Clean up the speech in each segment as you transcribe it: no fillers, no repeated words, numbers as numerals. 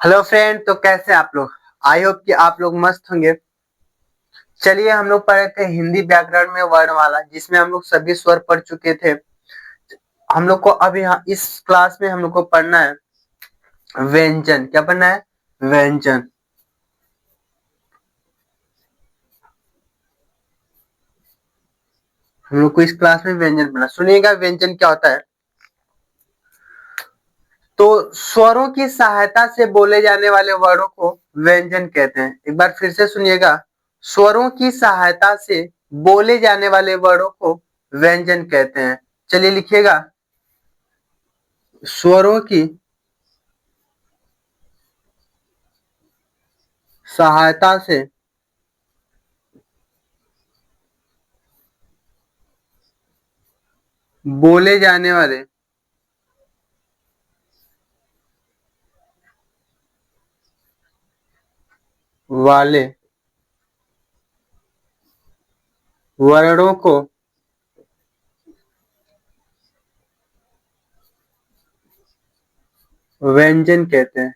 Hello friend, तो कैसे आप लोग। आई होप कि आप लोग मस्त होंगे। चलिए, हम लोग पढ़े थे हिंदी व्याकरण में वर्णमाला, जिसमें हम लोग सभी स्वर पढ़ चुके थे। हम लोग को अब यहाँ इस क्लास में हम लोग को पढ़ना है व्यंजन। क्या पढ़ना है? व्यंजन। हम लोग को इस क्लास में व्यंजन पढ़ना। सुनिएगा व्यंजन क्या होता है। तो स्वरों की सहायता से बोले जाने वाले वर्णों को व्यंजन कहते हैं। एक बार फिर से सुनिएगा। स्वरों की सहायता से बोले जाने वाले वर्णों को व्यंजन कहते हैं। चलिए लिखिएगा। स्वरों की सहायता से बोले जाने वाले वर्णों को व्यंजन कहते हैं।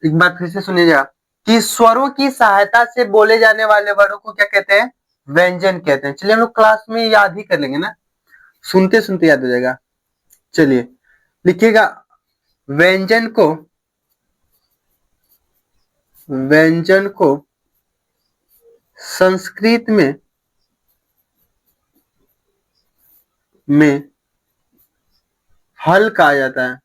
एक बार फिर से सुनिएगा कि स्वरों की सहायता से बोले जाने वाले वर्णों को क्या कहते हैं? व्यंजन कहते हैं। चलिए हम लोग क्लास में याद ही कर लेंगे ना, सुनते सुनते याद हो जाएगा। चलिए लिखिएगा। व्यंजन को व्यंजन को संस्कृत में हल कहा जाता है।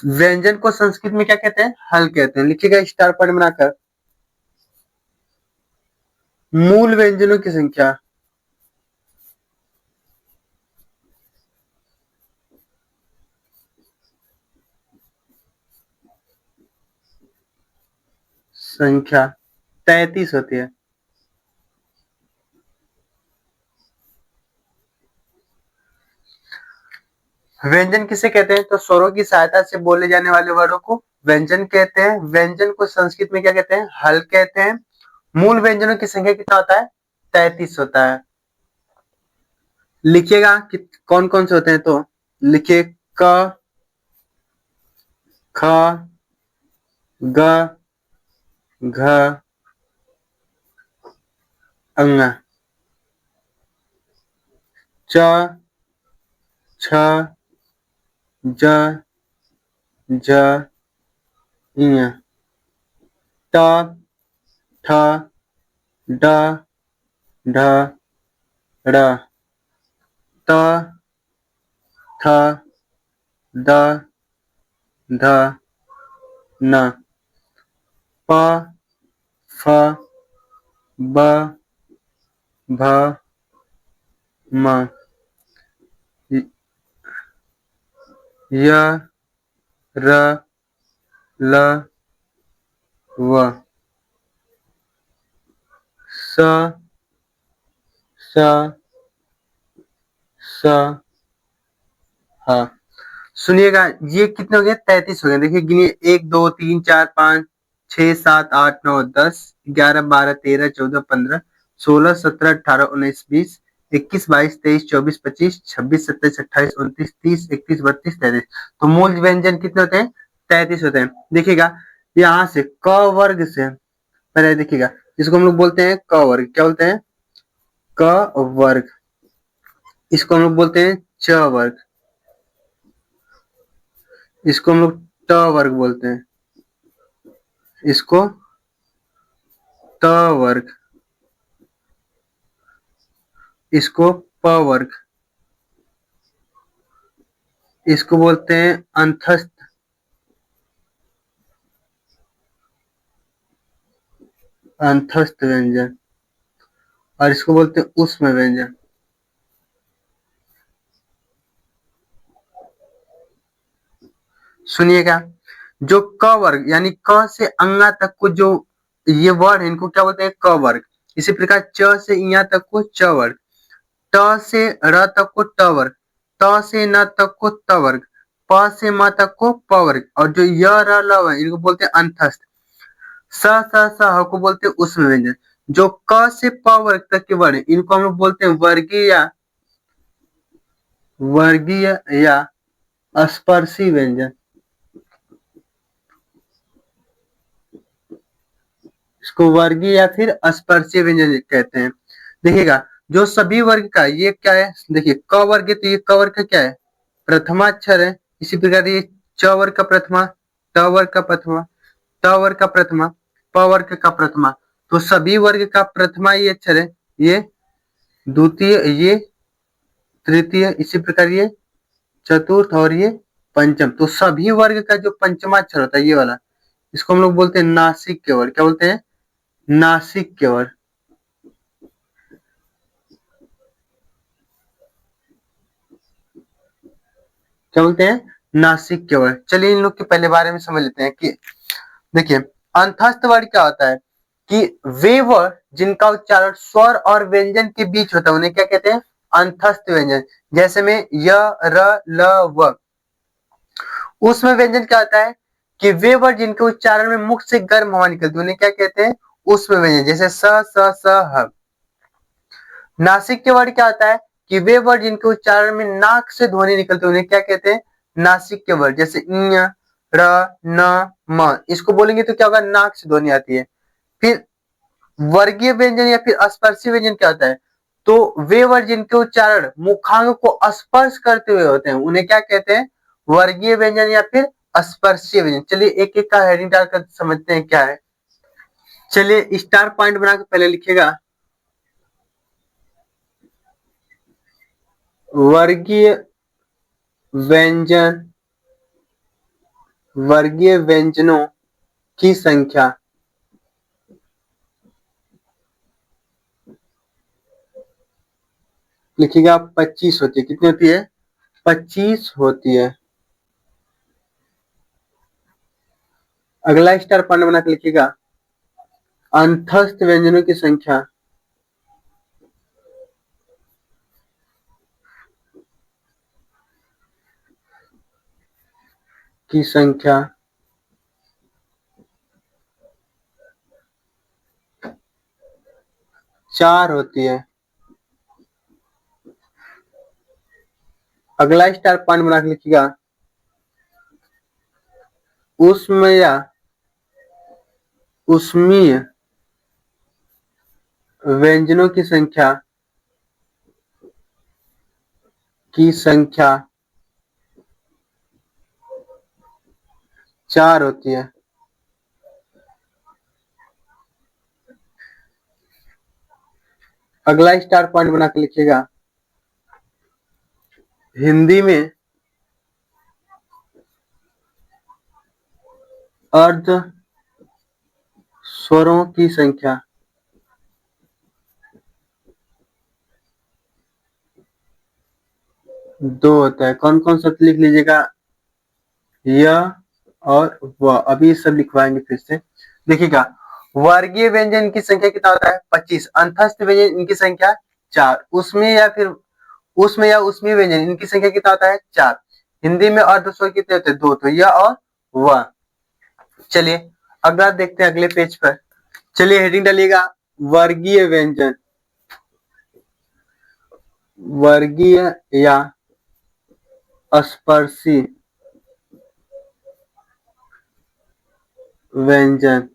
व्यंजन को संस्कृत में क्या कहते हैं? हल कहते हैं। लिखिएगा स्टार पॉइंट बनाकर। मूल व्यंजनों की संख्या संख्या 33 होती है। व्यंजन किसे कहते हैं? तो स्वरों की सहायता से बोले जाने वाले वर्णों को व्यंजन कहते हैं। व्यंजन को संस्कृत में क्या कहते हैं? हल कहते हैं। मूल व्यंजनों की संख्या कितना होता है? 33 होता है। लिखिएगा कि कौन कौन से होते हैं। तो लिखिए क, ख, ग, घ, अंग, च, छ, ज, झ, ञ, ट, ठ, ड, ढ, ड़, त, थ, द, ध, न, प, फ, ब, भ, म, य, र, ल, व, स, स, स, ह। सुनिएगा, ये कितने हो गए? 33 हो गए। देखिए गिनिए। 1 2 3 4 5 6 7 8 9 10 11 12 13 14 15 16 17 18 19 20 21 22 23 24 25 26 27 28 29 30 31 32 33। तो मूल व्यंजन कितने होते हैं? 33 होते हैं। देखिएगा यहाँ से क वर्ग से पहले देखिएगा। इसको हम लोग बोलते हैं क वर्ग। क्या बोलते हैं? क वर्ग। इसको हम लोग बोलते हैं च वर्ग। इसको हम लोग ट वर्ग बोलते हैं। इसको त वर्ग। इसको प वर्ग। इसको बोलते हैं अंतस्थ अंतस्थ व्यंजन। और इसको बोलते हैं ऊष्म व्यंजन। सुनिएगा, जो क वर्ग यानी क से अंगा तक को जो ये वर्ड है, इनको क्या बोलते हैं? क वर्ग। इसी प्रकार च से इया तक को च वर्ग, ट से र तक को ट वर्ग, त से न तक को त वर्ग, प से म तक को प वर्ग, और जो य र ल है इनको बोलते हैं अंतस्थ। स स स ह को बोलते हैं उष्म व्यंजन। जो क से प वर्ग तक के वर्ण इनको हम लोग बोलते हैं वर्गीय या स्पर्शी व्यंजन। इसको वर्गीय या फिर स्पर्शीय व्यंजन कहते हैं। देखिएगा, जो सभी वर्ग का ये क्या है, देखिए क वर्ग है तो ये क वर्ग का क्या है, प्रथमाक्षर है। इसी प्रकार ये च वर्ग का प्रथमा, ट वर्ग का प्रथमा, ट वर्ग का प्रथमा, प वर्ग का प्रथमा। तो सभी वर्ग का प्रथमा ये अक्षर है, ये द्वितीय, ये तृतीय, इसी प्रकार ये चतुर्थ और ये पंचम। तो सभी वर्ग का जो पंचमाक्षर होता है ये वाला, इसको हम लोग बोलते हैं नासिक वर्ग। क्या बोलते हैं, नासिक वर्ग। क्या बोलते हैं, नासिक वर्ग। चलिए इन लोग के पहले बारे में समझ लेते हैं कि देखिए अंतस्थ वर्ग क्या होता है कि वे वर्ड जिनका उच्चारण स्वर और व्यंजन के बीच होता है उन्हें क्या कहते हैं, अंतस्थ व्यंजन। जैसे में य र ल व। उसमें व्यंजन क्या होता है कि वे वर्ड जिनके उच्चारण में मुख से गर्म हवा निकलती है उन्हें क्या कहते हैं, उसमें व्यंजन। जैसे स स स ह। नासिक के वर्ड क्या होता है कि वे वर्ड जिनके उच्चारण में नाक से ध्वनि निकलती है उन्हें क्या कहते हैं, नासिक के वर्ड। जैसे ञ र न म, इसको बोलेंगे तो क्या होगा, नाक से ध्वनि आती है। फिर वर्गीय व्यंजन या फिर स्पर्शी व्यंजन क्या होता है, तो वे वर्ड जिनके उच्चारण मुखांग को स्पर्श करते हुए होते हैं उन्हें क्या कहते हैं, वर्गीय व्यंजन या फिर स्पर्शीय व्यंजन। चलिए एक एक का हेडिंग डालकर समझते हैं क्या है। चलिए स्टार पॉइंट बना के पहले लिखिएगा, वर्गीय व्यंजन, वर्गीय व्यंजनों की संख्या। लिखिएगा 25 होती है। कितनी होती है, 25 होती है। अगला स्टार पॉइंट बना के लिखिएगा, अंतस्थ व्यंजनों की संख्या, की संख्या 4 होती है। अगला स्टार पॉइंट बना के लिखिएगा, उष्म या उष्मीय व्यंजनों की संख्या, की संख्या 4 होती है। अगला स्टार पॉइंट बना के लिखिएगा, हिंदी में अर्ध स्वरों की संख्या, दो होता है। कौन कौन सा लिख लीजिएगा, य और व। अभी सब लिखवाएंगे फिर से। देखिएगा, वर्गीय व्यंजन की संख्या कितना होता है, 25। अंतस्थ व्यंजन इनकी संख्या 4। उसमें या उसमें व्यंजन इनकी संख्या कितना होता है, 4। हिंदी में अर्ध स्वर कितने होते हैं, 2। तो य और व। चलिए अगला देखते हैं अगले पेज पर। चलिए हेडिंग डालिएगा, वर्गीय व्यंजन, वर्गीय या स्पर्शी व्यंजन।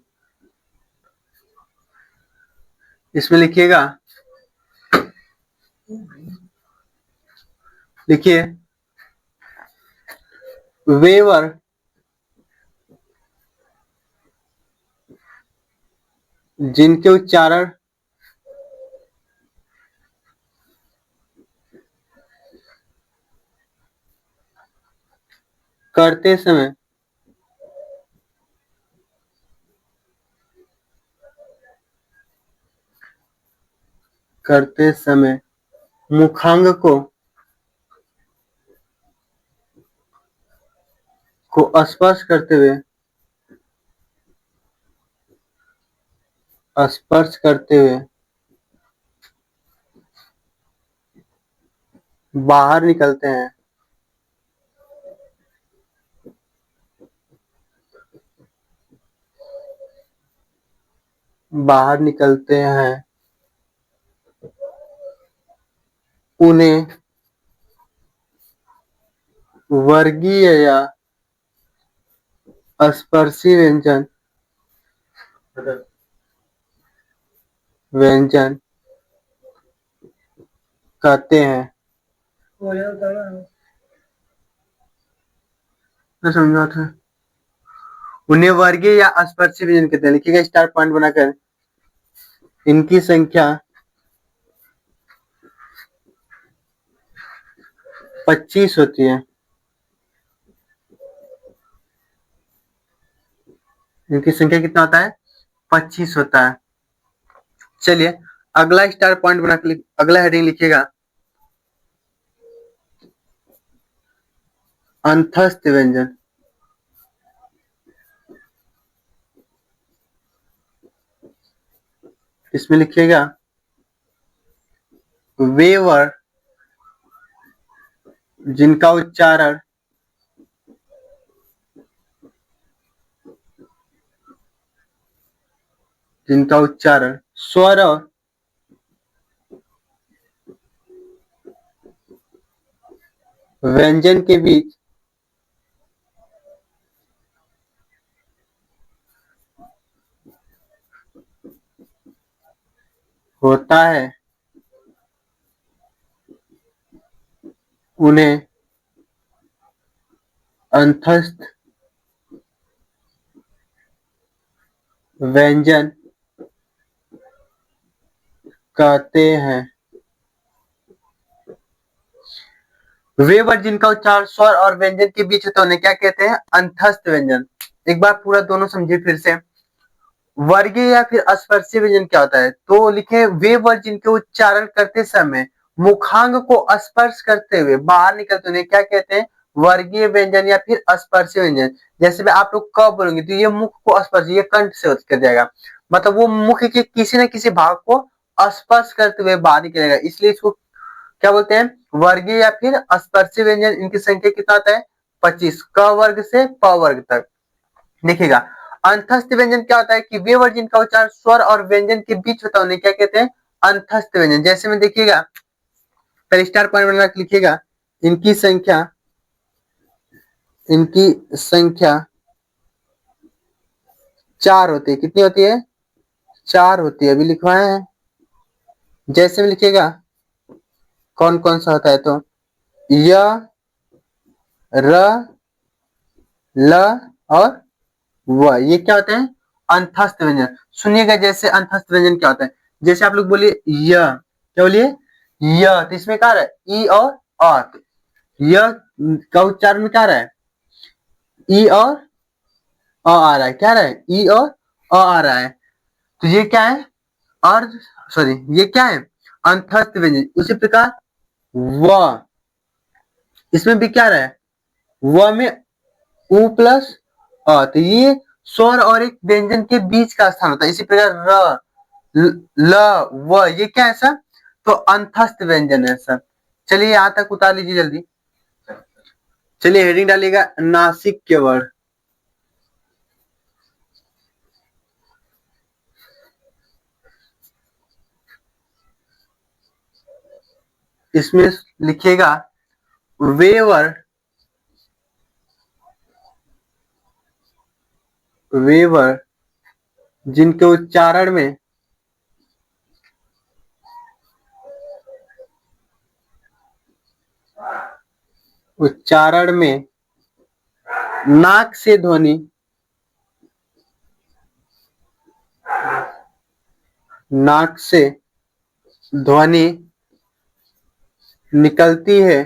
इसमें लिखिएगा, लिखिए वेवर जिनके उच्चारण करते समय मुखांग को स्पर्श करते हुए बाहर निकलते हैं बाहर निकलते हैं उन्हें वर्गीय या स्पर्शी व्यंजन कहते हैं। मैं समझा था। उन्हें वर्गीय या स्पर्शी व्यंजन कहते हैं। लिखिएगा स्टार पॉइंट बनाकर। इनकी संख्या 25 होती है। इनकी संख्या कितना होता है? 25 होता है। चलिए अगला स्टार पॉइंट बनाकर अगला हेडिंग लिखिएगा, अंतस्थ व्यंजन। इसमें लिखिएगा वे वर्ड जिनका उच्चारण स्वर और व्यंजन के बीच होता है उन्हें अंतस्थ व्यंजन कहते हैं। वे वर्ड जिनका उच्चारण स्वर और व्यंजन के बीच होता है उन्हें क्या कहते हैं? अंतस्थ व्यंजन। एक बार पूरा दोनों समझिए फिर से। वर्गीय या फिर स्पर्शी व्यंजन क्या होता है? तो लिखे वे वर्ड जिनके उच्चारण करते समय मुखांग को स्पर्श करते हुए बाहर निकलते उन्हें क्या कहते हैं? वर्गीय व्यंजन या फिर स्पर्शी व्यंजन। जैसे भी आप लोग क बोलेंगे तो ये मुख को स्पर्श, ये कंठ से कर जाएगा, मतलब वो मुख के किसी न किसी भाग को स्पर्श करते हुए बाहर निकलेगा, इसलिए इसको क्या बोलते हैं? वर्गीय या फिर स्पर्शी व्यंजन। इनकी संख्या कितना आता है? 25, क वर्ग से प वर्ग तक। देखिएगा अंतस्थ व्यंजन क्या होता है कि वे वर्ड जिनका उच्चारण स्वर और व्यंजन के बीच होता है उन्हें क्या कहते हैं? अंतस्थ व्यंजन। जैसे में देखिएगा पहले स्टार पॉइंट बना के लिखिएगा, इनकी संख्या 4 होती है। कितनी होती है? 4 होती है। अभी लिखवाए हैं। जैसे में लिखिएगा कौन कौन सा होता है, तो य, र, ल और व, ये क्या होते हैं? अंतस्थ व्यंजन। सुनिएगा जैसे अंतस्थ व्यंजन क्या होता है। जैसे आप लोग बोलिए य, क्या बोलिए? य, तो इसमें क्या रहा है? ई और अ। य का उच्चारण में क्या रहा है? ई और अ आ रहा है। क्या रहा है? ई और अ आ रहा है। तो ये क्या है? और सॉरी, ये क्या है? अंतस्थ व्यंजन। उसी प्रकार व, इसमें भी क्या रहा है? व में उ प्लस अ, तो ये स्वर और एक व्यंजन के बीच का स्थान होता है। इसी प्रकार र, ल, व, ये क्या है सर? तो अंतस्थ व्यंजन है सर। चलिए यहां तक उतार लीजिए जल्दी। चलिए हेडिंग डालिएगा नासिक वर्ण। इसमें लिखिएगा वे वर्ण जिनके उच्चारण में नाक से ध्वनि निकलती है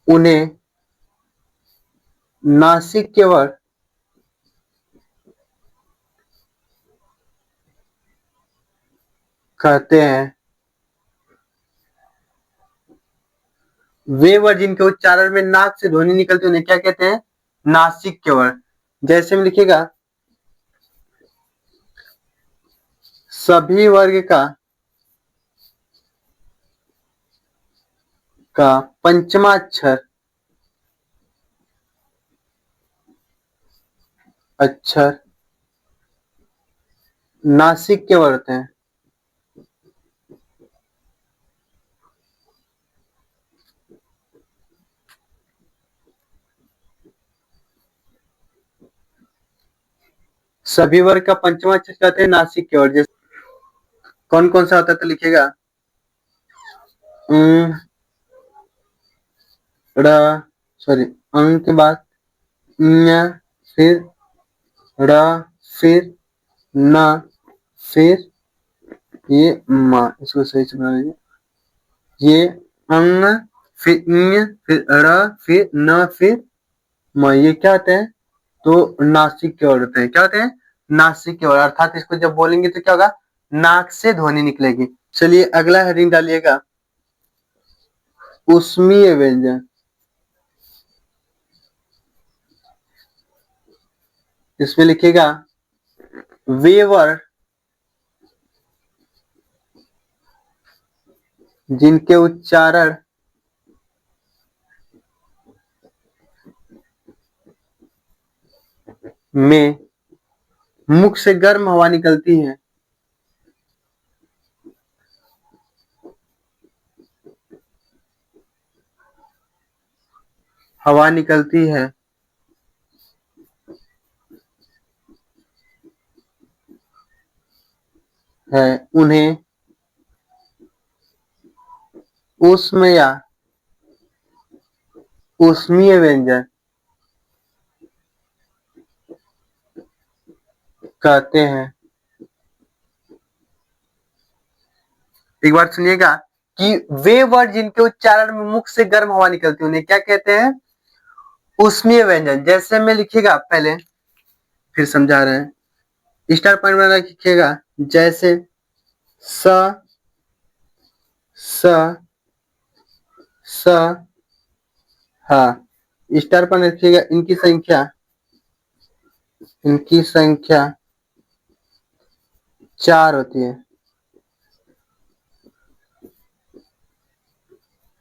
उन्हें नासिक वर्ण कहते हैं। वे वर्ड जिनके उच्चारण में नाक से ध्वनि निकलती है उन्हें क्या कहते हैं? नासिक वर्ण। जैसे में लिखिएगा सभी वर्ग का पंचमा अक्षर अक्षर नासिक के वर्ड होते हैं। सभी वर्ग का पंचमा अक्षर कहते हैं नासिक के वर्ड। जैसे कौन कौन सा होता है तो लिखिएगा र, सॉरी के बाद ञ, फिर र, फिर न, फिर ये म। इसको सही से बना लीजिए। ये अंग, फिर ञ, फिर र, फिर न, फिर म। ये क्या होते हैं तो नासिक के वर्ड होते हैं। क्या होते हैं नासिक के वर्ड। अर्थात इसको जब बोलेंगे तो क्या होगा नाक से ध्वनि निकलेगी। चलिए अगला हेडिंग डालिएगा ऊष्मीय व्यंजन। इसमें लिखिएगा वे वर्ड जिनके उच्चारण में मुख से गर्म हवा निकलती है। हवा निकलती है उन्हें ऊष्म या ऊष्मीय व्यंजन कहते हैं। एक बार सुनिएगा कि वे वर्ड जिनके उच्चारण में मुख से गर्म हवा निकलती है उन्हें क्या कहते हैं ऊष्मीय व्यंजन। जैसे में लिखिएगा, पहले फिर समझा रहे हैं। स्टार पॉइंट बना लिखिएगा जैसे स, स, स, हा। स्टार पॉइंट लिखिएगा इनकी संख्या 4 होती है।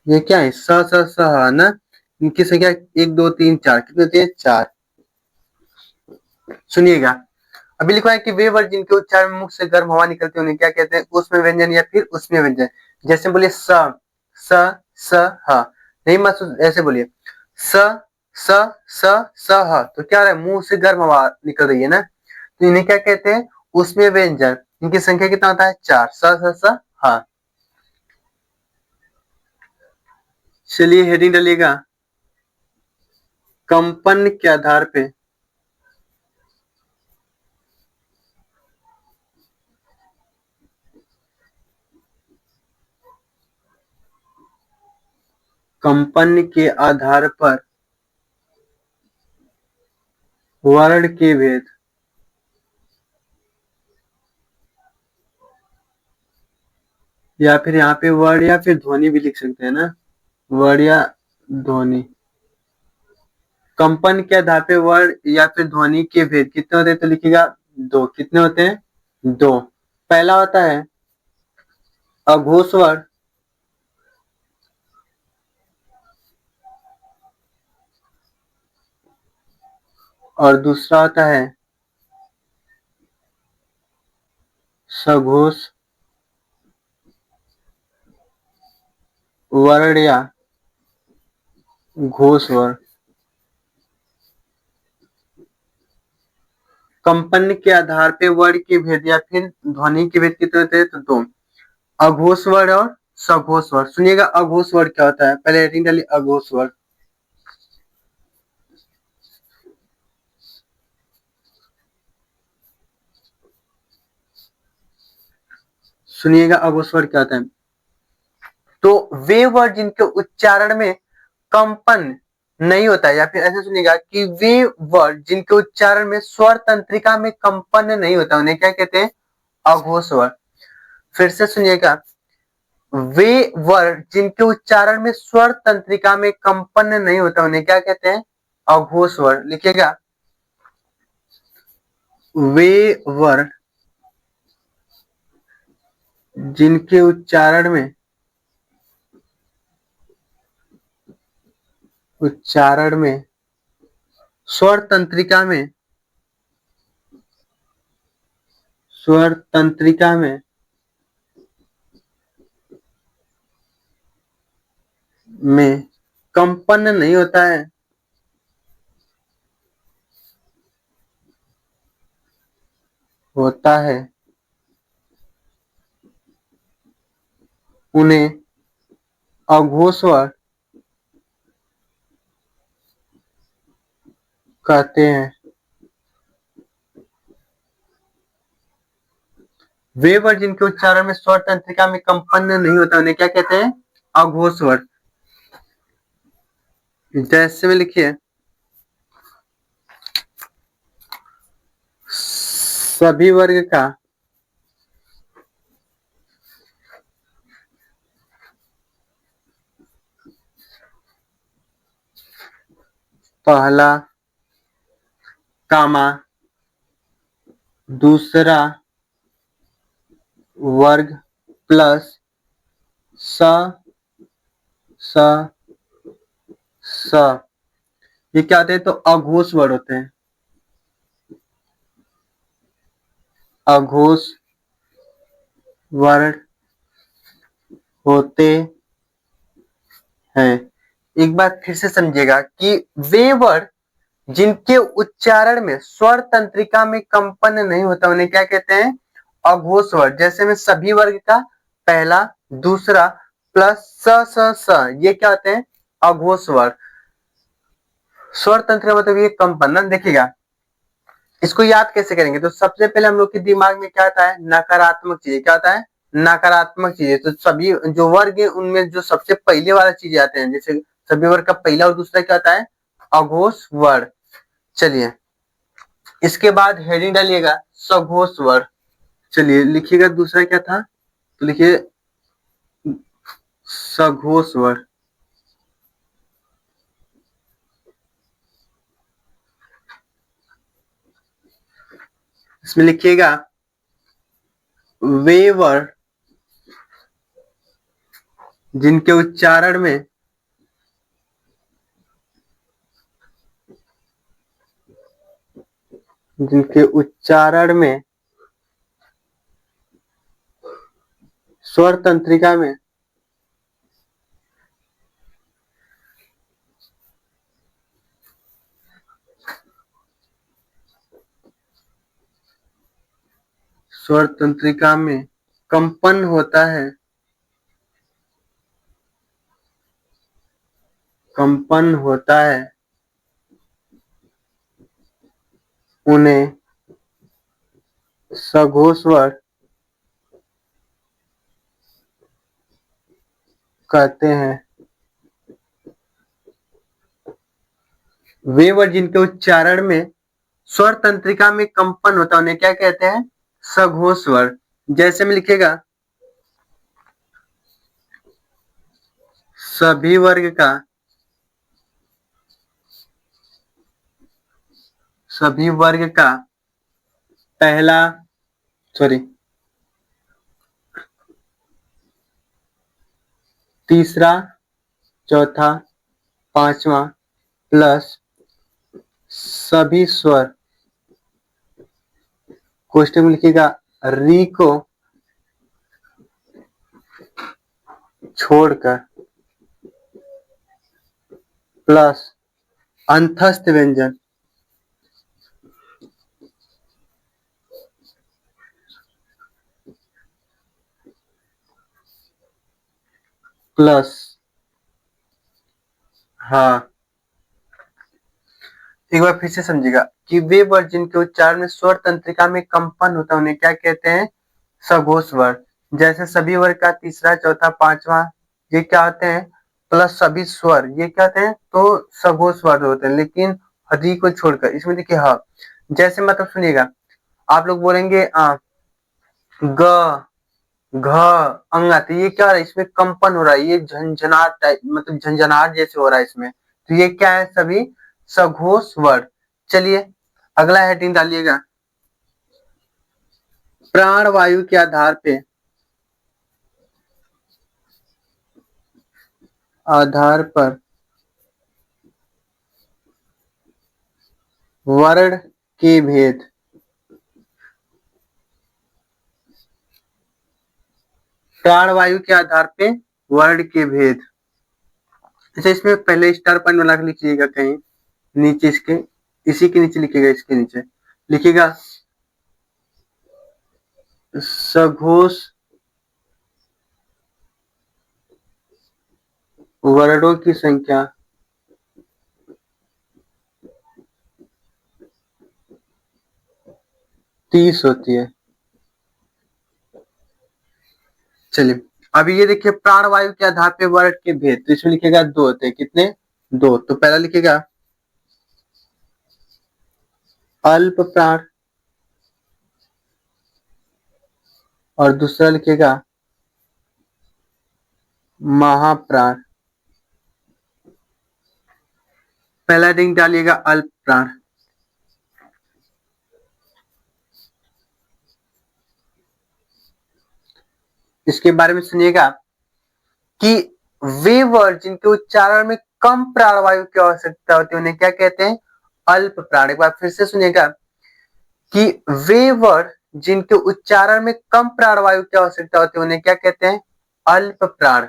ये क्या है स, स, स, ह ना। इनकी संख्या 1 2 3 4 कितनी होती है 4। सुनिएगा अभी लिखा है कि वे वर्ड जिनके उच्चारण में मुख से गर्म हवा निकलती है उन्हें क्या कहते हैं ऊष्म व्यंजन या फिर ऊष्मीय व्यंजन। जैसे बोलिए स, स, स, ह। नहीं महसूस, ऐसे बोलिए स, स, स, स, ह। तो क्या है मुंह से गर्म हवा निकल रही है ना, तो इन्हें क्या कहते हैं ऊष्मीय व्यंजन। इनकी संख्या कितना होता है 4, स, स, स, ह। चलिए हेडिंग डालिएगा कंपन के आधार पे कंपन के आधार पर वर्ण के भेद। या फिर यहाँ पे वर्ण या फिर ध्वनि भी लिख सकते हैं ना, वर्ण या ध्वनि। कंपन के आधार पे वर्ण या फिर ध्वनि के भेद कितने होते हैं तो लिखिएगा 2। कितने होते हैं 2। पहला होता है अघोष वर्ण और दूसरा होता है सघोष वर्ण या घोष वर्ण। कंपन के आधार पे वर्ण के भेद या फिर ध्वनि के भेद कितने होते हैं तो 2। अघोष वर्ण और सघोष वर्ण। सुनिएगा अघोष वर्ण क्या होता है, पहले हेडिंग डालिए अघोष वर्ण। सुनिएगा अघोष वर्ण क्या होता है तो वे वर्ड जिनके उच्चारण में कंपन नहीं होता है, या फिर ऐसे सुनिएगा कि वे वर्ड जिनके उच्चारण में स्वर तंत्रिका में कंपन नहीं होता उन्हें क्या कहते हैं अघोष वर्ण। फिर से सुनिएगा वे वर्ड जिनके उच्चारण में स्वर तंत्रिका में कंपन नहीं होता उन्हें क्या कहते हैं अघोष वर्ण। लिखिएगा वे वर्ड जिनके उच्चारण में स्वर तंत्रिका में स्वर तंत्रिका में कंपन नहीं होता है, होता है, उन्हें अघोष स्वर कहते हैं। वे वर्ड जिनके उच्चारण में स्वर तंत्रिका में कंपन नहीं होता उन्हें क्या कहते हैं? अघोष स्वर। जैसे में लिखिए, सभी वर्ग का पहला कामा दूसरा वर्ग प्लस स स स, ये क्या होते हैं? तो अघोष वर्ड होते हैं, अघोष वर्ण होते हैं। एक बात फिर से समझिएगा कि वे वर्ड जिनके उच्चारण में स्वर तंत्रिका में कंपन नहीं होता उन्हें क्या कहते हैं? अघोष वर्ड। जैसे में सभी वर्ग का पहला दूसरा प्लस स स स, ये क्या होते हैं? अघोष वर्ड। स्वर तंत्र मतलब ये कंपन ना। देखिएगा इसको याद कैसे करेंगे? तो सबसे पहले हम लोग के दिमाग में क्या आता है? नकारात्मक चीजें। क्या आता है? नकारात्मक चीजें। तो सभी जो वर्ग है उनमें जो सबसे पहले वाला चीजें आते हैं, जैसे सभी वर्ग का पहला और दूसरा क्या आता है? अघोष वर्ड। चलिए इसके बाद हेडिंग डालिएगा सघोष वर्ड। चलिए लिखिएगा दूसरा क्या था, तो लिखिए सघोष वर्ड। इसमें लिखिएगा वे वर्ड जिनके उच्चारण में स्वर तंत्रिका में स्वर तंत्रिका में कंपन होता है, कंपन होता है, उन्हें सघोष वर्ड कहते हैं। वे वर्ड जिनके उच्चारण में स्वर तंत्रिका में कंपन होता है उन्हें क्या कहते हैं? सघोष वर्ड। जैसे में लिखेगा सभी वर्ग का पहला तीसरा चौथा पांचवा प्लस सभी स्वर कोष्टक में लिखिएगा री को छोड़कर प्लस अंतस्थ व्यंजन प्लस हाँ। एक बार फिर से समझिएगा कि वे वर्ड जिनके उच्चारण में स्वर तंत्रिका में कंपन होता है उन्हें क्या कहते हैं? सघोष वर्ड। जैसे सभी वर्ग का तीसरा चौथा पांचवा ये क्या होते हैं? प्लस सभी स्वर ये क्या होते हैं? तो सघोष वर्ड होते हैं, लेकिन हदी को छोड़कर। इसमें देखिए हाँ, जैसे मतलब सुनिएगा, आप लोग बोलेंगे ग घ अंगा, तो ये क्या हो रहा है? इसमें कंपन हो रहा है, ये झंझनाट टाइप मतलब झंझनाट जैसे हो रहा है इसमें। तो ये क्या है? सभी सघोष वर्ड। चलिए अगला हेडिंग डालिएगा प्राण वायु के आधार पर वर्ण के भेद प्राणवायु के आधार पे वर्ण के भेद। अच्छा, इसमें पहले स्टार पॉइंट बना के लिखिएगा कहीं नीचे, इसके इसी के नीचे लिखिएगा, इसके नीचे लिखिएगा सघोष वर्णों की संख्या 30 होती है। चलिए, अभी ये देखिए प्राणवायु के आधार पे वर्ण के भेद, तो इसमें लिखेगा 2 होते हैं। कितने? 2। तो पहला लिखेगा अल्प प्राण और दूसरा लिखेगा महाप्राण। पहला रिंग डालिएगा अल्प प्राण। इसके बारे में सुनिएगा कि वे वर्ड जिनके उच्चारण में कम प्राणवायु की आवश्यकता होती है उन्हें क्या कहते हैं? अल्प प्राण। एक बार फिर से सुनिएगा कि वे वर्ड जिनके उच्चारण में कम प्राणवायु की आवश्यकता होती है उन्हें क्या कहते हैं? अल्प प्राण।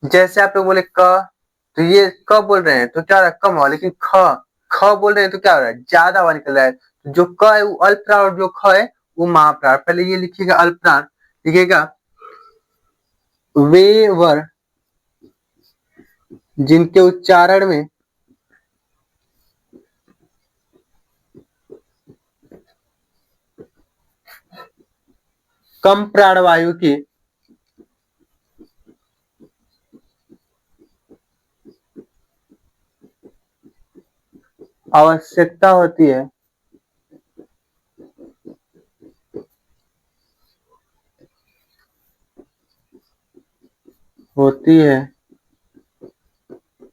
जैसे आप लोग बोले क, तो ये क बोल रहे हैं तो क्या हो रहा है? कम हुआ। लेकिन ख, ख बोल रहे हैं तो क्या हो रहा है? ज्यादा हवा निकल रहा है। तो जो क है वो अल्प प्राण और जो ख है वो महाप्राण। पहले ये लिखिएगा अल्प प्राण, लिखिएगा वे वर्ण जिनके उच्चारण में कम प्राणवायु की आवश्यकता होती है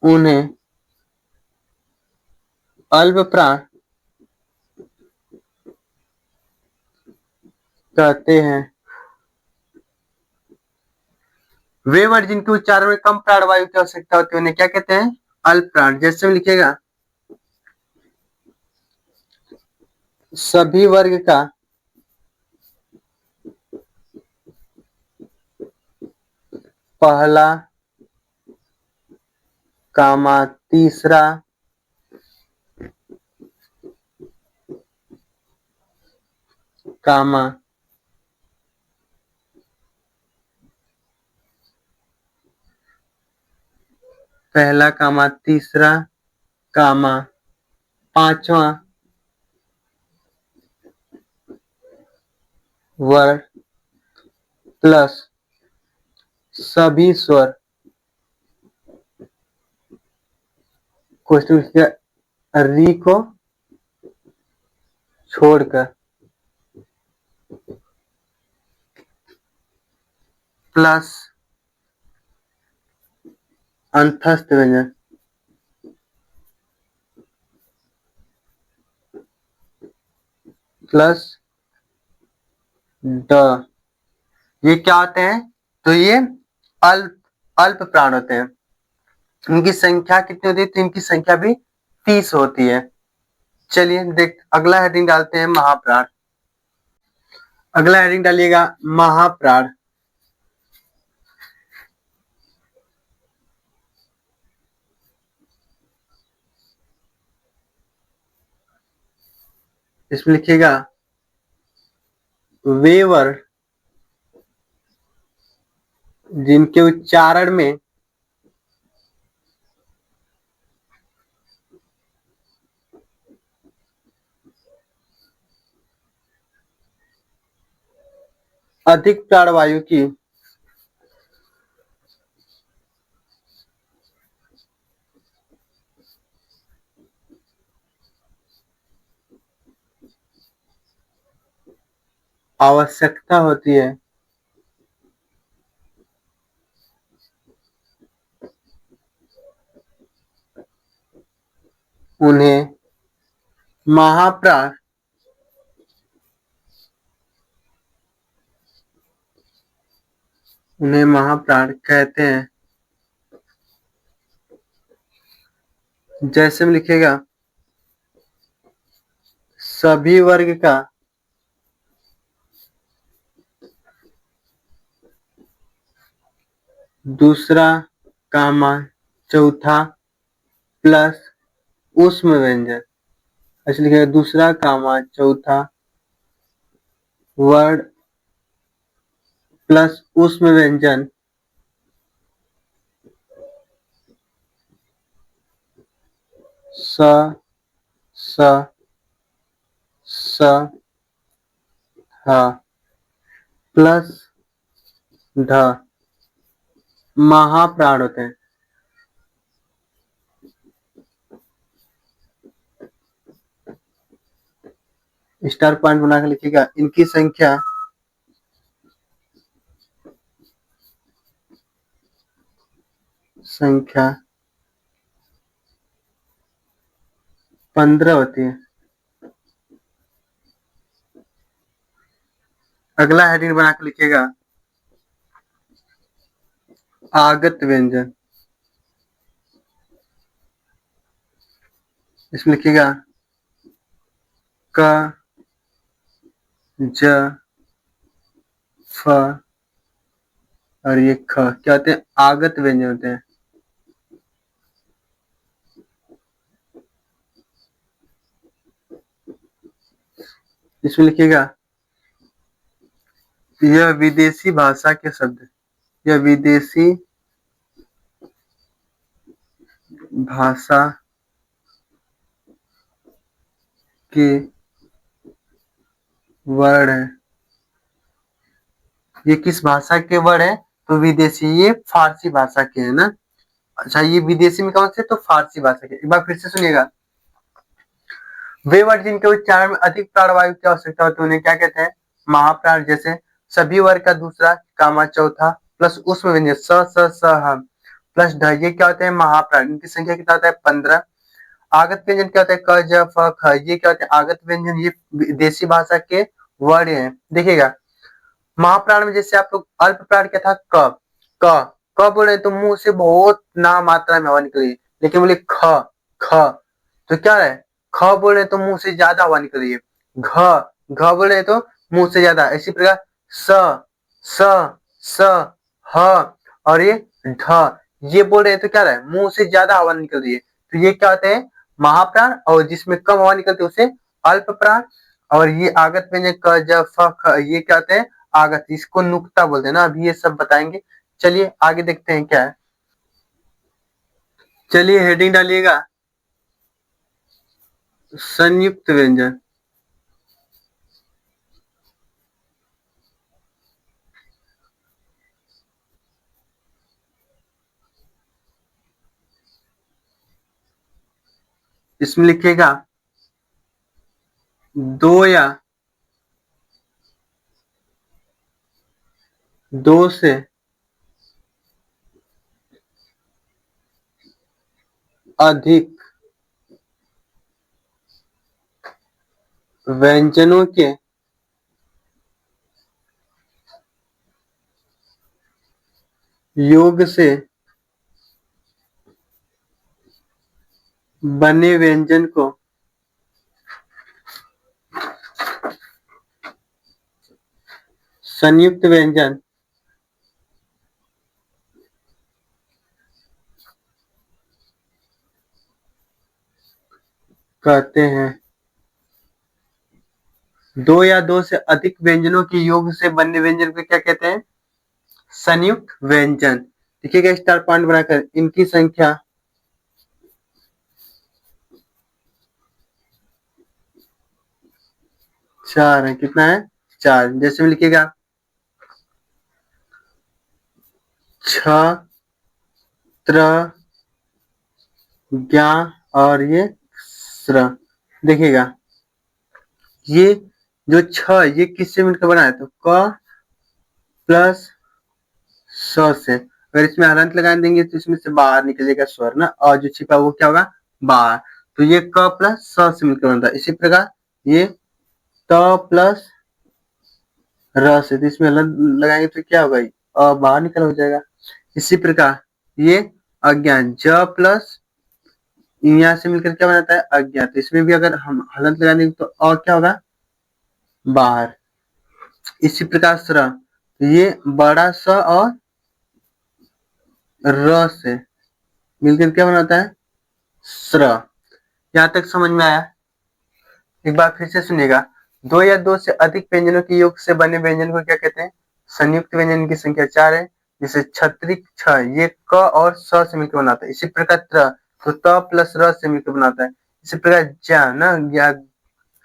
उन्हें अल्प प्राण कहते हैं। वे वर्ड जिनके उच्चारण में कम प्राणवायु की आवश्यकता होती है उन्हें क्या कहते हैं? अल्प प्राण। जैसे में लिखिएगा सभी वर्ग का पहला कामा तीसरा कामा पहला कामा तीसरा कामा पांचवा वर्ण प्लस सभी स्वर री को छोड़कर प्लस अंतस्थ व्यंजन प्लस ड, ये क्या होते हैं? तो ये अल्प अल्प प्राण होते हैं। इनकी संख्या कितनी होती है? तो इनकी संख्या भी 30 होती है। चलिए देख, अगला हेडिंग डालते हैं महाप्राण। अगला हेडिंग डालिएगा महाप्राण। इसमें लिखिएगा वे वर्ण जिनके उच्चारण में अधिक प्राणवायु की आवश्यकता होती है उन्हें महाप्राण कहते हैं। जैसे में लिखेगा सभी वर्ग का दूसरा कामा चौथा प्लस ऊष्म व्यंजन। अच्छा लिखेगा दूसरा कामा चौथा वर्ण प्लस ऊष्म व्यंजन स स स ह प्लस ध महाप्राण होते हैं। स्टार पॉइंट बनाकर लिखिएगा इनकी संख्या 15 होती है। अगला हेडिंग बनाकर लिखिएगा आगत व्यंजन। इसमें लिखिएगा क ज फ और ये ख क्या होते हैं आगत व्यंजन होते हैं। इसमें लिखिएगा यह विदेशी भाषा के शब्द, यह विदेशी भाषा के वर्ण है। ये किस भाषा के वर्ण है तो विदेशी, ये फारसी भाषा के है ना। अच्छा ये विदेशी में कौन से तो फारसी भाषा के। एक बार फिर से सुनिएगा, वे वर्ड जिनके उच्चारण में अधिक प्राणवायु की आवश्यकता होती है उन्हें क्या कहते हैं महाप्राण। जैसे सभी वर्ग का दूसरा कामा चौथा प्लस ऊष्म व्यंजन स स स ह प्लस ढ ये क्या होते हैं महाप्राण। इनकी संख्या कितना होता है 15। आगत व्यंजन क्या होता है क ज फ ख ये क्या होते हैं आगत व्यंजन, ये देसी भाषा के वर्ड हैं। देखिएगा महाप्राण में जैसे आप लोग अल्प प्राण क्या था क क बोल रहे तो मुंह से बहुत ना मात्रा में हवा निकल रही है, लेकिन बोले ख ख तो क्या है ख बोल रहे तो मुंह से ज्यादा हवा निकल रही है। घ बोल रहे तो मुंह से ज्यादा। इसी प्रकार स स स ह और ये ढ ये बोल रहे हैं तो क्या रहा है मुंह से ज्यादा हवा निकल रही है, तो ये क्या होते हैं महाप्राण। और जिसमें कम हवा निकलती है उसे अल्प प्राण। और ये आगत व्यंजन क ज फ ख ये क्या होते हैं आगत, इसको नुक्ता बोलते हैं ना। अभी ये सब बताएंगे, चलिए आगे देखते हैं क्या है। चलिए हेडिंग डालिएगा संयुक्त व्यंजन। इसमें लिखिएगा दो या दो से अधिक व्यंजनों के योग से बने व्यंजन को संयुक्त व्यंजन कहते हैं। दो या दो से अधिक व्यंजनों के योग से बने व्यंजन को क्या कहते हैं संयुक्त व्यंजन। देखिएगा स्टार पॉइंट बनाकर इनकी संख्या 4 है। कितना है 4। जैसे में लिखिएगा छ त्र ज्ञा और ये स्र। देखिएगा ये जो छ ये किससे मिलकर बना है तो क प्लस स से। अगर इसमें हलंत लगा देंगे तो इसमें से बाहर निकलेगा स्वर ना, और जो छिपा वो क्या होगा बाहर। तो ये क प्लस स से मिलकर बनता है। इसी प्रकार ये त प्लस र से, तो इसमें हलंत लगाएंगे तो क्या होगा बाहर निकल हो जाएगा। इसी प्रकार ये अज्ञान ज प्लस यहाँ से मिलकर क्या बनाता है अज्ञात, तो इसमें भी अगर हम हलंत लगा देंगे तो और क्या होगा बाहर। इसी प्रकार स्र, ये बड़ा स और र से मिलकर क्या बनाता है? स्र। यहाँ तक समझ में आया? एक बार फिर से सुनिएगा। दो या दो से अधिक व्यंजनों के योग से बने व्यंजन को क्या कहते हैं? संयुक्त व्यंजन की संख्या 4 है। जैसे छतरी छ, ये क और स से मिलकर बनाता है। इसी प्रकार त्र, तो त प्लस र से मिलकर बनाता है। इसी प्रकार ज ना,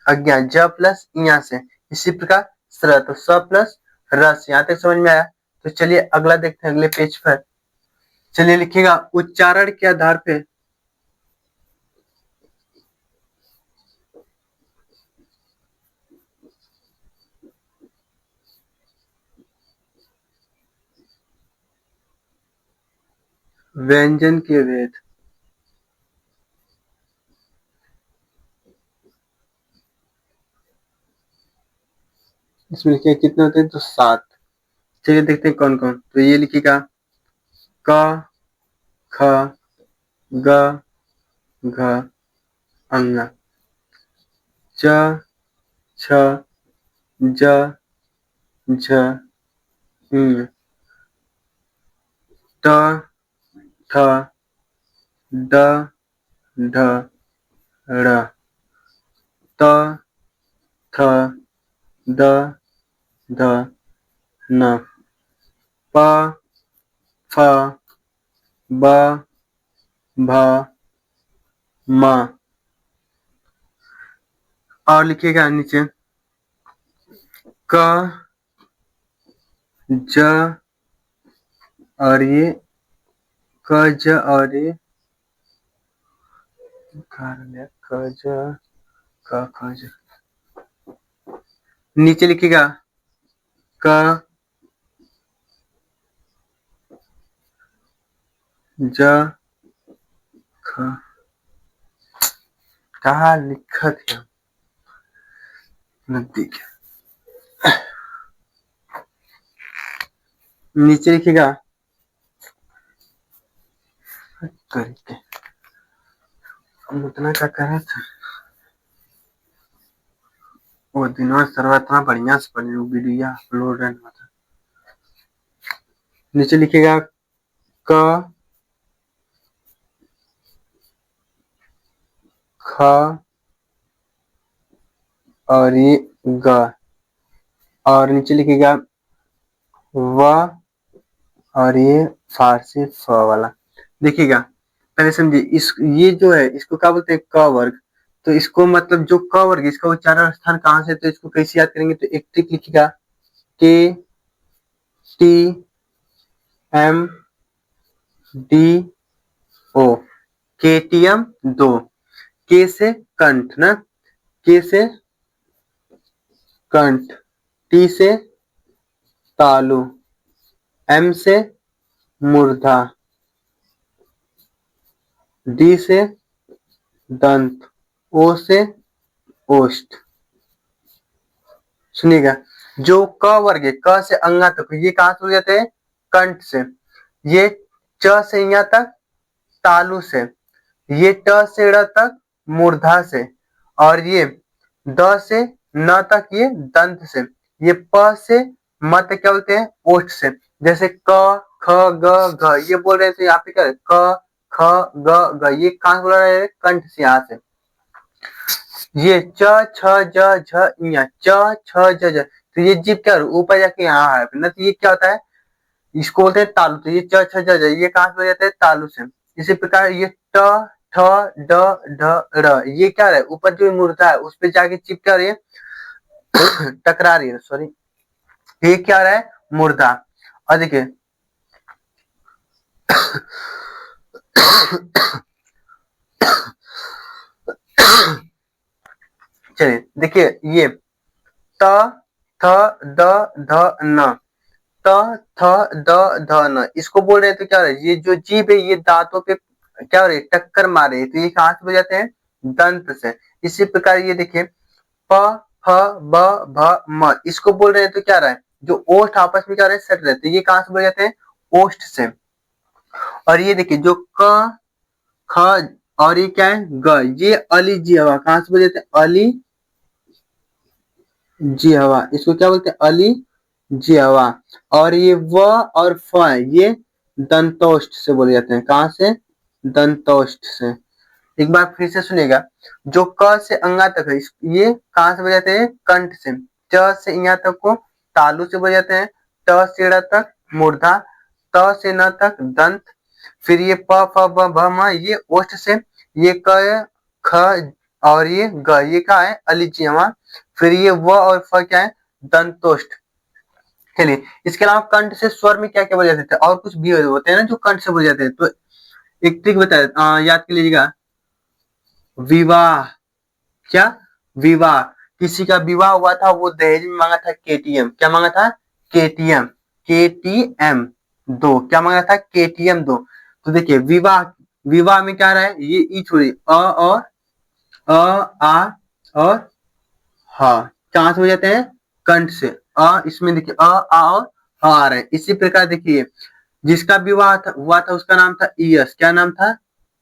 अज्ञा ज प्लस इया से। इसी प्रकार स्र, तो स प्लस र से। यहाँ तक समझ में आया? तो चलिए अगला देखते हैं, अगले पेज पर। चलिए लिखिएगा, उच्चारण के आधार पे व्यंजन के भेद। इसमें लिखिए कितने होते हैं? तो 7। चलिए देखते हैं कौन कौन। तो ये लिखिएगा, क ख ग घ अंग, च छ ज झ ञ, ट ठ ड ढ ड़, त थ द ध न, प फ ब भ म। और लिखिएगा नीचे, क ज और ये क ज और ये क ज क ख ज। नीचे लिखिएगा, क ज ख। कहा लिखत है नजदीक। नीचे लिखिएगा, करके हम उतना क्या करा था वो दिनों सर्वा इतना बढ़िया से बने वीडियो अपलोड है। नीचे लिखिएगा, क ख और ये ग, और नीचे लिखिएगा व और ये फारसी फ वाला। देखिएगा पहले समझिए, इस ये जो है इसको क्या बोलते हैं? क वर्ग। तो इसको मतलब जो क वर्ग, इसका उच्चारण स्थान कहाँ से? तो इसको कैसे याद करेंगे? तो एक ट्रिक लिखिएगा, K T M D O, KTM 2। K से कंठ ना, के से कंठ, टी से तालु, एम से मूर्धा, डी से दंत, ओ से ओष्ठ। सुनिएगा, जो क वर्ग है, क से अंगा तक, ये कहां से हो जाते हैं? कंठ से। ये च से यहाँ तक तालु से, ये ट से ड़ तक मूर्धा से, और ये द से न तक ये दंत से, ये प से म तक क्या बोलते हैं? ओष्ठ से। जैसे क ख ग घ ये बोल रहे हैं, तो यहाँ पे क्या है? क ख ग घ, ये कहां से बोल रहे हैं? कंठ से, यहाँ से। ये च छ ज झ ञ, च छ ज झ, तो ये जीभ क्या ऊपर जाके यहाँ है ना, तो ये क्या होता है? इसको बोलते हैं तालु। तो ये च छ ज झ ये कहां से हो जाता है? तालु से। इसी प्रकार ये ट ठ ड ढ ड़, ये क्या है? ऊपर जो मूर्धा है उस पे जाके चिप क्या रही है? टकरा रही है, सॉरी। ये क्या रहा है? मूर्धा। और देखिए चलिए देखिए, ये त थ द ध न, त थ द ध न, इसको बोल रहे हैं। तो क्या है? ये जो जीभ है ये दांतों पे क्या हो रही है? टक्कर मार रही है, तो ये कहां से हो जाते हैं? दंत से। इसी प्रकार ये देखिए, प फ ब भ म, इसको बोल रहे हैं। तो क्या रहा है? जो ओष्ठ आपस में क्या रहे हैं? सट रहे, तो ये कहां से बोल जाते हैं? ओष्ठ से। और ये देखिए, जो क ख और ये क्या है? ग, ये अली जी हवा, कहां से बोल जाते हैं? अली जी हवा, इसको क्या बोलते हैं? अली जी हवा। और ये व और फ, ये दंतोष्ठ से बोले जाते हैं। कहाँ से? दंतोष्ठ से। एक बार फिर से सुनिएगा, जो क से अंगा तक है ये कहाँ से बोले जाते हैं? कंठ से। च से यहाँ तक को तालु से बोले जाते हैं। ट से ड़ तक मूर्धा, त से न तक दंत, फिर ये प फ ब भ म ये ओष्ठ से, ये क ख और ये ग ये क्या है? अलिज्जियामा, फिर ये व और फ क्या है? दंतोष्ठ। चलिए, इसके अलावा कंठ से स्वर में क्या क्या बोले जाते थे? और कुछ भी होते हैं ना जो कंठ से बोले जाते हैं, तो एक ट्रिक बता याद कर लीजिएगा। विवाह, क्या? विवाह। किसी का विवाह हुआ था, वो दहेज में मांगा था केटीएम। क्या मांगा था? केटीएम। केटीएम दो। क्या मांगा था? केटीएम दो। तो देखिए विवाह, विवाह में क्या रहा है? ये ई छोड़ी अ और अ आ और हाँ कहाँ से हो जाते हैं? कंठ से। इसमें देखिए अ आ और आ रहे हैं। इसी प्रकार देखिए, जिसका विवाह हुआ था उसका नाम था ईएस। क्या नाम था?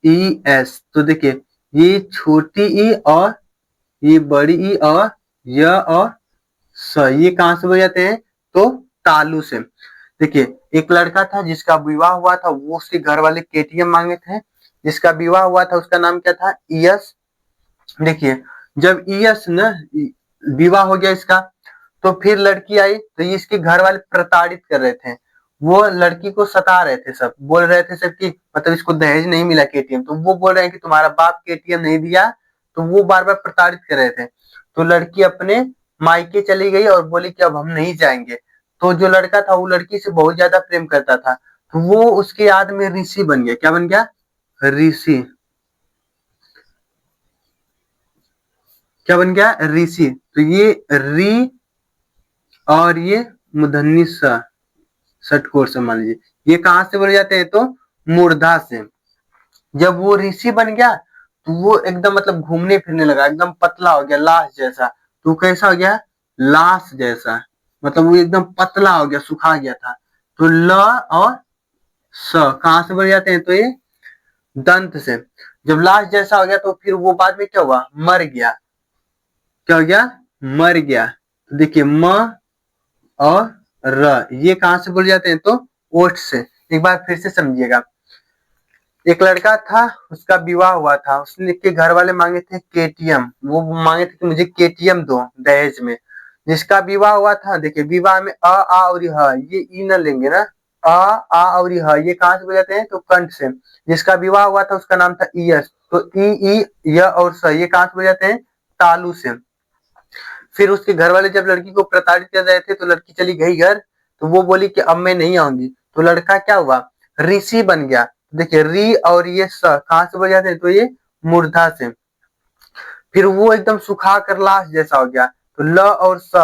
ईएस। तो देखिए ये छोटी ई और ये बड़ी ई और य और स, ये कहाँ से हो जाते हैं? तो तालु से। देखिए एक लड़का था जिसका विवाह हुआ था, वो उसके घर वाले केटीएम मांगे थे। जिसका विवाह हुआ था उसका नाम क्या था? ईएस। देखिए जब ईएस न विवाह हो गया इसका, तो फिर लड़की आई तो ये इसके घर वाले प्रताड़ित कर रहे थे। वो लड़की को सता रहे थे, सब बोल रहे थे सब कि मतलब इसको दहेज नहीं मिला केटीएम, तो वो बोल रहे हैं कि तुम्हारा बाप केटीएम नहीं दिया। तो वो बार बार प्रताड़ित कर रहे थे। तो लड़की अपने मायके चली गई और बोली कि अब हम नहीं जाएंगे। तो जो लड़का था वो लड़की से बहुत ज्यादा प्रेम करता था, तो वो उसके याद में ऋषि बन गया। क्या बन गया? ऋषि। क्या बन गया? ऋषि। तो ये री और ये मूर्धन्य स, षटकोर से मान लीजिए, ये कहाँ से बोले जाते हैं? तो मूर्धा से। जब वो ऋषि बन गया तो वो एकदम मतलब घूमने फिरने लगा, एकदम पतला हो गया, लाश जैसा। तो कैसा हो गया? लाश जैसा। मतलब वो एकदम पतला हो गया, सुखा गया था। तो ल और स कहाँ से बोले जाते हैं? तो ये दंत से। जब लाश जैसा हो गया तो फिर वो बाद में क्या हुआ? मर गया। क्या हो गया? मर गया। तो देखिए म और र ये कहाँ से बोले जाते हैं? तो ओठ से। एक बार फिर से समझिएगा, एक लड़का था उसका विवाह हुआ था, उसने के घर वाले मांगे थे केटीएम। वो मांगे थे कि मुझे केटीएम दो दहेज में। जिसका विवाह हुआ था, देखिए विवाह में अ आ और ह, ये ई न लेंगे ना। अ आ और ह ये कहाँ से बजाते हैं? तो कंठ से। जिसका विवाह हुआ था उसका नाम था ईयस। तो ई ई य और स ये कहाँ से बजाते हैं? तालु से। फिर उसके घर वाले जब लड़की को प्रताड़ित कर रहे थे तो लड़की चली गई घर, तो वो बोली कि अब मैं नहीं आऊंगी। तो लड़का क्या हुआ? ऋषि बन गया। देखिए री और ये स कहाँ से बन जाते हैं? तो ये मूर्धा से। फिर वो एकदम सुखा कर लाश जैसा हो गया। तो ल और स,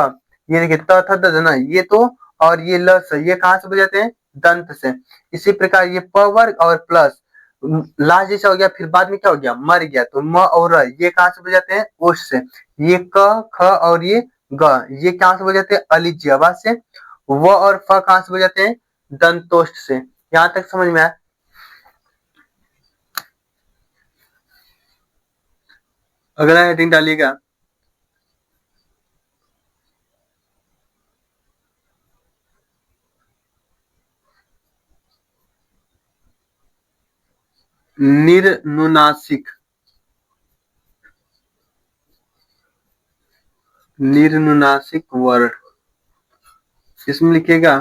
ये देखिए त थ द न ये तो, और ये ल स ये कहाँ से बन जाते हैं? दंत से। इसी प्रकार ये प वर्ग और प्लस लाश जैसा हो गया, फिर बाद में क्या हो गया? मर गया। तो म और र ये कहाँ से बन जाते हैं? ओष से। ये क ख और ये ग ये कहाँ से बन जाते हैं? अलिज्य आवाज से। व और फ कहाँ से बन जाते हैं? दंतोष्ठ से। यहाँ तक समझ में आया? अगला हेडिंग डालिएगा। निर्नुनासिक। निर्नुनासिक वर्ण, इसमें लिखिएगा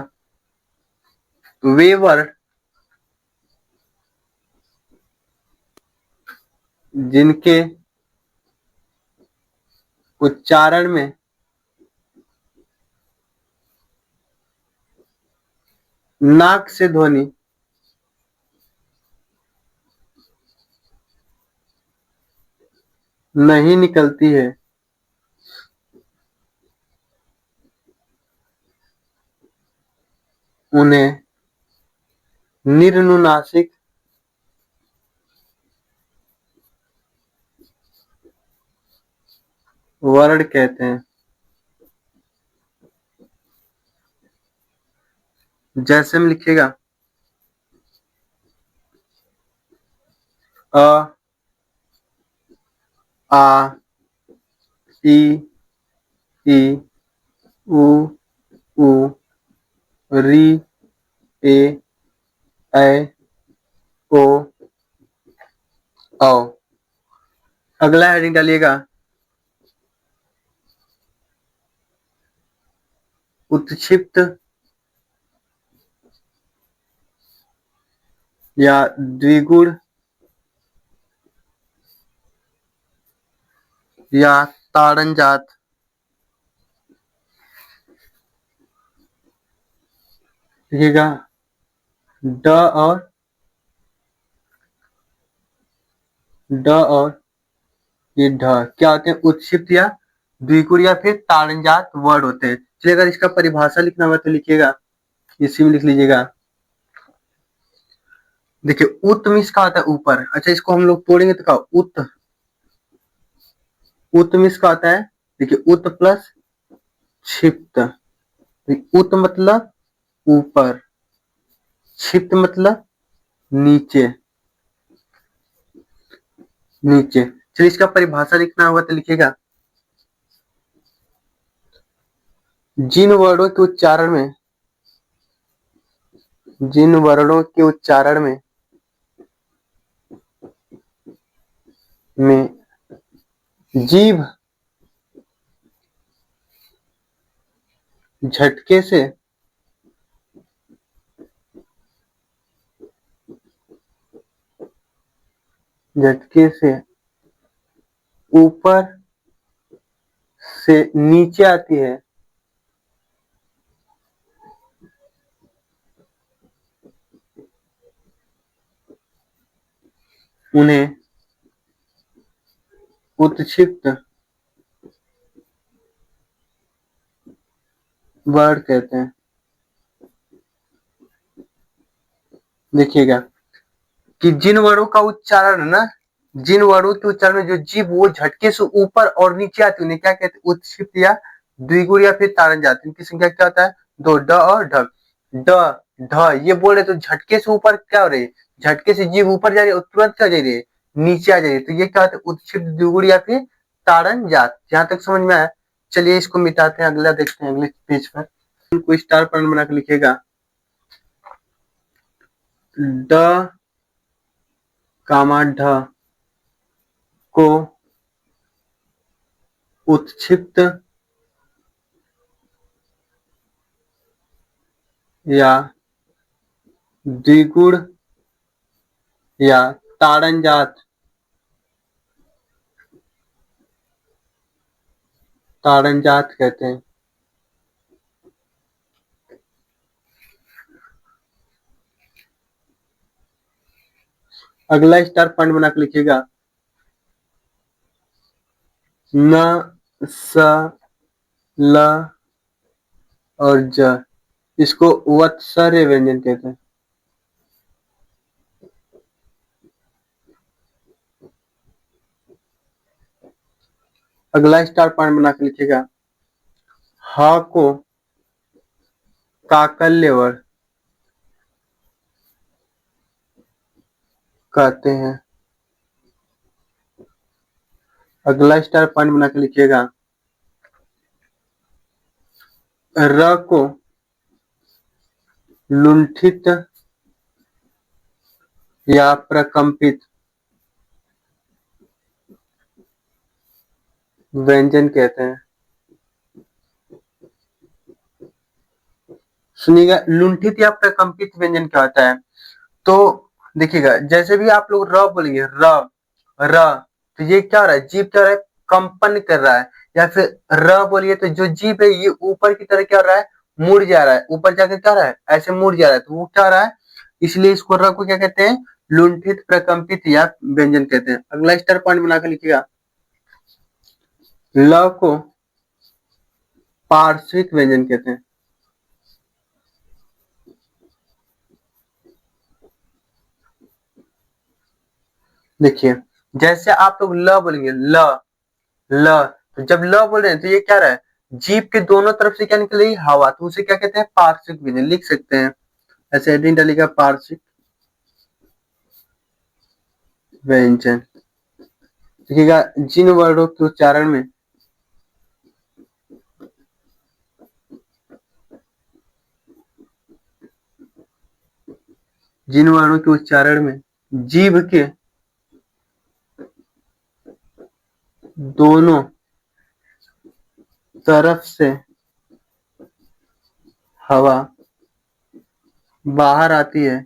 वे वर्ण जिनके उच्चारण में नाक से ध्वनि नहीं निकलती है, उन्हें निर्नुनासिक वर्ण कहते हैं। जैसे में लिखिएगा अ आ ई ई उ ऊ री ए ए ओ औ। अगला हेडिंग डालिएगा उत्क्षिप्त या द्विगुण या ताड़नजात लिखिएगा ड और ये ढ क्या होते हैं? उत्क्षिप्त या द्विगुण या फिर ताड़नजात वर्ड होते हैं। चलिए अगर इसका परिभाषा लिखना हुआ तो लिखिएगा, इसी में लिख लीजिएगा। देखिए उत मीन्स का होता है ऊपर। अच्छा इसको हम लोग तोड़ेंगे तो क्या उत, उत मीन्स का होता है, देखिए उत प्लस क्षिप्त। उत मतलब ऊपर, क्षिप्त मतलब नीचे, नीचे। चलिए इसका परिभाषा लिखना होगा तो लिखिएगा जिन वर्णों के उच्चारण में, जिन वर्णों के उच्चारण में जीभ झटके से ऊपर से नीचे आती है उन्हें उत्क्षिप्त वर्ड कहते हैं। देखिएगा कि जिन वर्णों का उच्चारण है ना, जिन वर्णों के उच्चारण में जो जीभ वो झटके से ऊपर और नीचे आती है उन्हें क्या कहते हैं? उत्क्षिप्त या द्विगुण या फिर ताड़न जाति। इनकी संख्या क्या होता है? दो, ड और ढ। ड ढ ये बोल रहे तो झटके से ऊपर क्या हो रही है? झटके से जीभ ऊपर जा रही है और तुरंत क्या जा रही है? नीचे आ जा रही है। तो ये क्या होता है? उत्क्षिप्त द्विगुण या फिर ताड़न जात। जहां तक समझ में आया। चलिए इसको मिटाते हैं, अगला देखते हैं अगले पेज पर। कोई स्टार पॉइंट बना के लिखिएगा ड कामा ढ को उत्क्षिप्त या द्विगुण या ताड़नजात कहते हैं। अगला स्टार पॉइंट बना के लिखिएगा न, स, ल और ज। इसको वत्सर्य व्यंजन कहते हैं। अगला स्टार पॉइंट बना के लिखिएगा ह को काकल्यवर कहते हैं। अगला स्टार पॉइंट बना के लिखिएगा र को लुंठित या प्रकंपित व्यंजन कहते हैं। सुनिएगा लुंठित या प्रकंपित व्यंजन क्या होता है? तो देखिएगा जैसे भी आप लोग र बोलेंगे र र तो ये क्या हो रहा है? जीभ क्या हो रहा है? कंपन कर रहा है। या फिर र बोलिए तो जो जीभ है ये ऊपर की तरह क्या हो रहा है? मुड़ जा रहा है। ऊपर जाकर क्या हो रहा है? ऐसे मुड़ जा रहा है। तो वो क्या हो रहा है? इसलिए इसको र को क्या कहते हैं? लुंठित प्रकंपित या व्यंजन कहते हैं। अगला स्टार पॉइंट बनाकर लिखिएगा ल को पार्श्विक व्यंजन कहते हैं। देखिए जैसे आप लोग ल बोलेंगे ल ल तो जब ल बोल रहे हैं तो ये क्या रहा है? जीभ के दोनों तरफ से क्या निकल रही है? हवा। तो उसे क्या कहते हैं? पार्श्विक व्यंजन लिख सकते हैं। ऐसे हेडिंग डालिएगा पार्श्विक व्यंजन। देखिएगा जिन वर्णों के उच्चारण में जिन वर्णों के उच्चारण में जीभ के दोनों तरफ से हवा बाहर आती है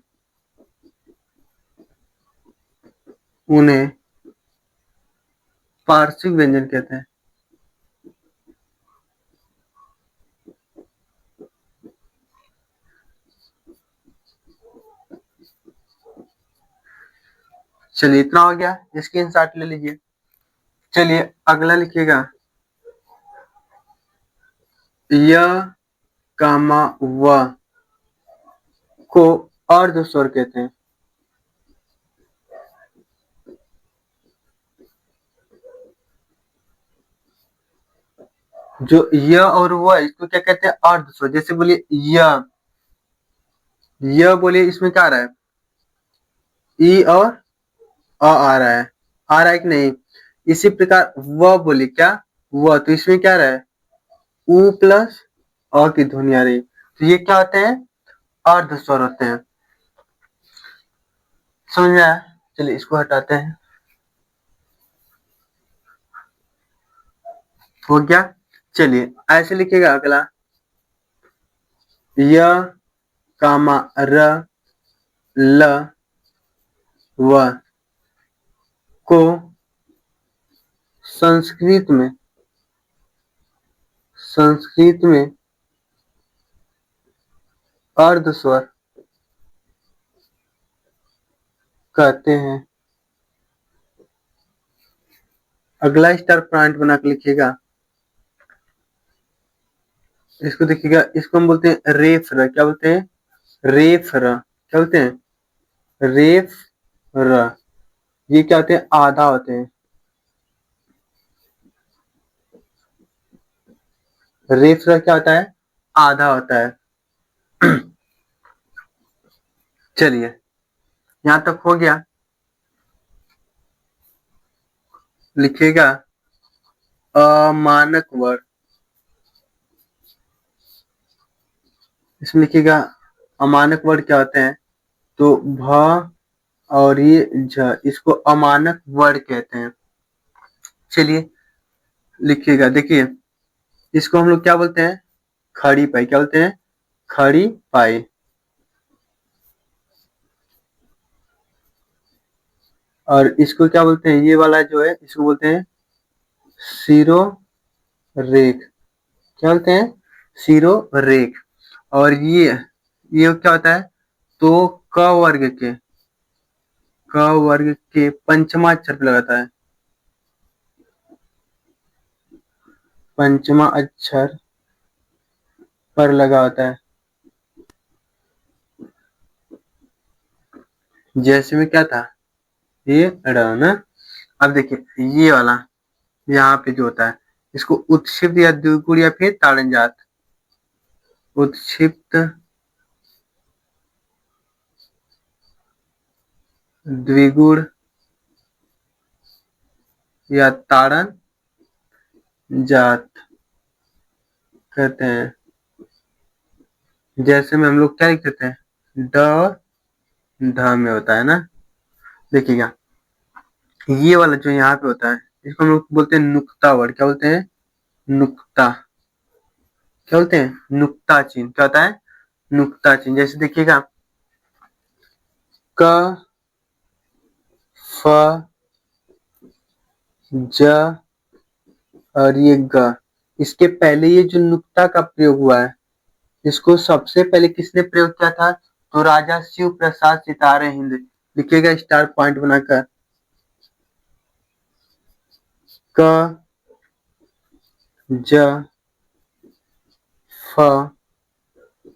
उन्हें पार्श्विक व्यंजन कहते हैं। चलिए इतना हो गया, स्क्रीनशॉट ले लीजिए। चलिए अगला लिखिएगा, य कामा व को अर्ध स्वर कहते हैं। जो य और व इसको क्या कहते हैं? अर्ध स्वर। जैसे बोलिए य बोलिए, इसमें क्या आ रहा है? ई और आ रहा है, आ रहा है कि नहीं? इसी प्रकार व बोलिए, क्या व, तो इसमें क्या आ रहा है? उ प्लस अ की ध्वनि आ रही। तो ये क्या होते हैं? अर्ध स्वर होते हैं। समझ में आया? चलिए इसको हटाते हैं। हो गया। चलिए ऐसे लिखिएगा अगला, य कामा र ल व को संस्कृत में अर्ध स्वर कहते हैं। अगला स्टार पॉइंट बना के लिखिएगा। इसको देखिएगा, इसको हम बोलते हैं रेफ र। क्या बोलते हैं? रेफ र। क्या बोलते हैं? रेफ र। ये क्या होते हैं? आधा होते हैं। रेफ र क्या होता है? आधा होता है। चलिए यहां तक हो गया। लिखिएगा अमानक वर्ड। इसमें लिखिएगा अमानक वर्ड क्या होते हैं? तो भ और ये झ, इसको अमानक वर्ड कहते हैं। चलिए लिखिएगा, देखिए इसको हम लोग क्या बोलते हैं? खड़ी पाई। क्या बोलते हैं? खड़ी पाई। और इसको क्या बोलते हैं? ये वाला जो है इसको बोलते हैं सिरो रेख। क्या बोलते हैं? सिरो रेख। और ये क्या होता है? तो क वर्ग के पंचमा अक्षर पे लगाता है। पंचमा अक्षर पर लगा होता है। जैसे में क्या था? ये ड़ ना। अब देखिए ये वाला यहाँ पे जो होता है, इसको उत्क्षिप्त या द्विगुण या फिर ताड़नजात। उत्क्षिप्त, द्विगुण या ताड़न जात कहते हैं। जैसे में हम लोग क्या लिख देते हैं? ड और ढ में होता है ना। देखिएगा ये वाला जो यहाँ पे होता है, इसको हम लोग बोलते हैं नुक्ता वर्ड। क्या बोलते हैं? नुक्ता। क्या बोलते हैं? नुक्ता चिन्ह। क्या होता है? नुक्ता चिन्ह। जैसे देखिएगा क फ ज और ये ग, इसके पहले ये जो नुक्ता का प्रयोग हुआ है, इसको सबसे पहले किसने प्रयोग किया था? तो राजा शिव प्रसाद सितारे हिंद। लिखिएगा स्टार पॉइंट बनाकर, क ज फ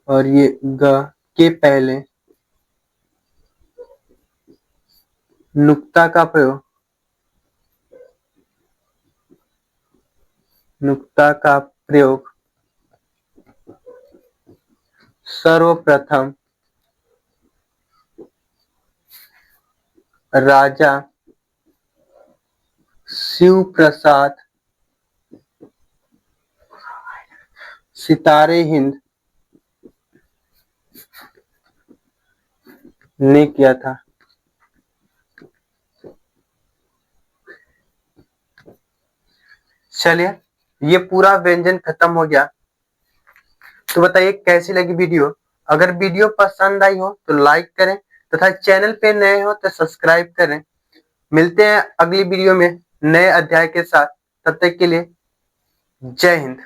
और ये ग के पहले नुक्ता का प्रयोग, नुक्ता का प्रयोग सर्वप्रथम राजा शिव प्रसाद सितारे हिंद ने किया था। चलिए ये पूरा व्यंजन खत्म हो गया। तो बताइए कैसी लगी वीडियो। अगर वीडियो पसंद आई हो तो लाइक करें तथा चैनल पे नए हो तो सब्सक्राइब करें। मिलते हैं अगली वीडियो में नए अध्याय के साथ। तब तक के लिए जय हिंद।